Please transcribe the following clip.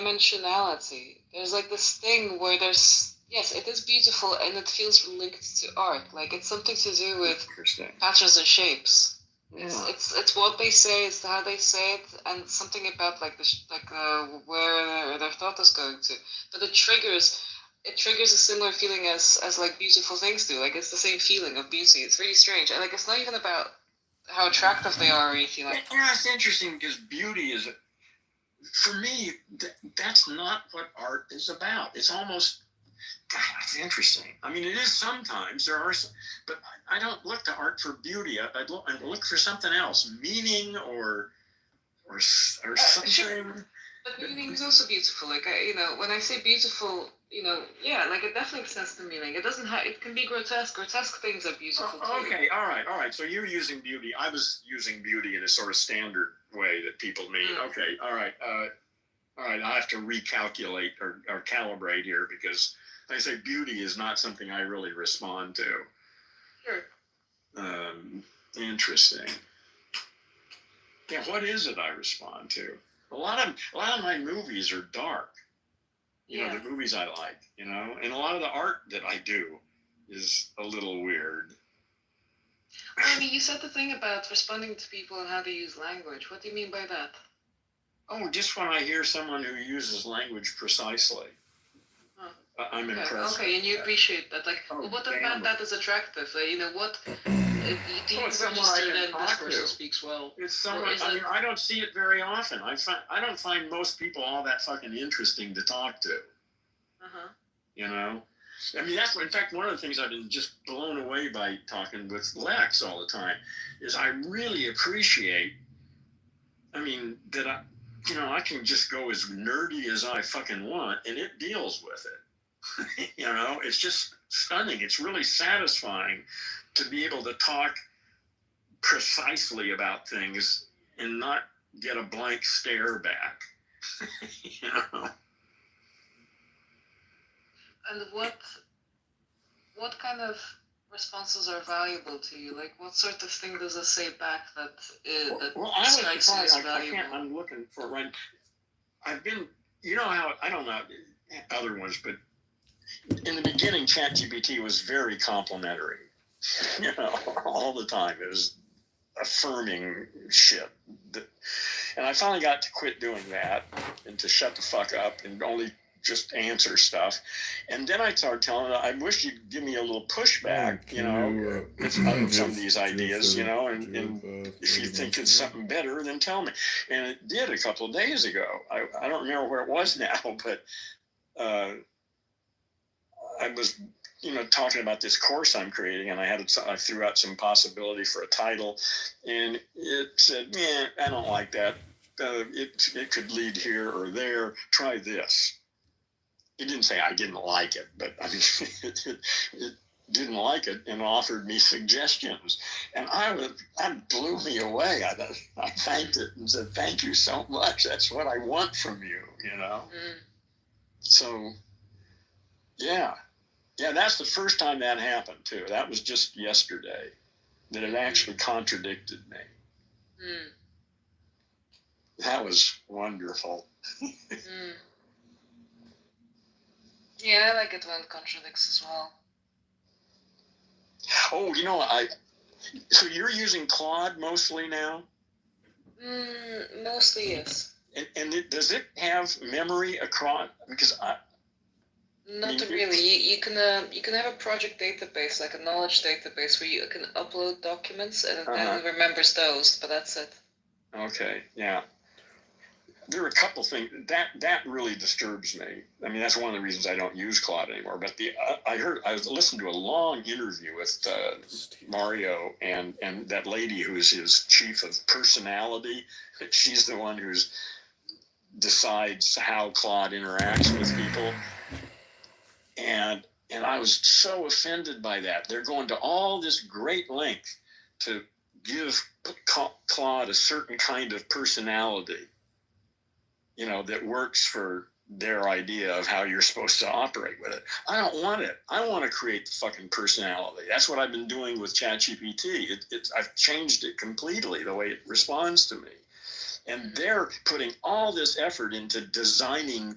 dimensionality. There's like this thing where there's, yes, it is beautiful and it feels linked to art. Like it's something to do with patterns and shapes. Yeah. It's what they say, it's how they say it, and something about like where their thought is going to. But it triggers a similar feeling as like beautiful things do. Like it's the same feeling of beauty. It's really strange, and like it's not even about how attractive they are or anything like that. Yeah, it's interesting because beauty is, for me, that's not what art is about. It's almost, God, that's interesting. I mean, it is sometimes. There are some, but I don't look to art for beauty. I look for something else, meaning or something. Sure. But meaning is also beautiful. Like when I say beautiful, yeah, like it definitely extends to meaning. It doesn't have. It can be grotesque. Grotesque things are beautiful too. Okay, all right. So you're using beauty. I was using beauty in a sort of standard way that people mean. Okay, all right. I have to recalculate or calibrate here because I say beauty is not something I really respond to. Sure. Interesting. Yeah, what is it I respond to? A lot of my movies are dark. The movies I like, and a lot of the art that I do is a little weird. Well, I mean, you said the thing about responding to people and how they use language. What do you mean by that? Oh, just when I hear someone who uses language precisely. I'm impressed. Okay, and you appreciate that. Like, what about that is attractive? What do you register that this person speaks well? It's someone. I don't see it very often. I don't find most people all that fucking interesting to talk to. I mean, that's, in fact, one of the things I've been just blown away by talking with Lex all the time is I really appreciate. I mean, that I can just go as nerdy as I fucking want, and it deals with it. It's just stunning. It's really satisfying to be able to talk precisely about things and not get a blank stare back. And what kind of responses are valuable to you? Like, what sort of thing does it say back that strikes you as valuable? I'm looking for it right. I've been, how, I don't know other ones, but in the beginning, ChatGPT was very complimentary. All the time. It was affirming shit. And I finally got to quit doing that and to shut the fuck up and only just answer stuff. And then I started telling it, I wish you'd give me a little pushback, of some of these ideas, and if you think it's something better, then tell me. And it did a couple of days ago. I don't remember where it was now, but I was, talking about this course I'm creating, and I threw out some possibility for a title, and it said, I don't like that. It could lead here or there. Try this. It didn't say I didn't like it, but I mean, it didn't like it and offered me suggestions, and that blew me away. I thanked it and said, "Thank you so much. That's what I want from you." So, yeah, that's the first time that happened too. That was just yesterday that it actually contradicted me. That was wonderful. Yeah, I like it when it contradicts as well. Oh, so you're using Claude mostly now? Mostly, yes. And does it have memory across? Because not really. You can have a project database, like a knowledge database, where you can upload documents and it remembers those, but that's it. Okay, yeah. There are a couple things that really disturbs me. I mean, that's one of the reasons I don't use Claude anymore. But I listened to a long interview with Mario and that lady who is his chief of personality. She's the one who decides how Claude interacts with people. And I was so offended by that. They're going to all this great length to give Claude a certain kind of personality, that works for their idea of how you're supposed to operate with it. I don't want it. I want to create the fucking personality. That's what I've been doing with ChatGPT. I've changed it completely, the way it responds to me. And they're putting all this effort into designing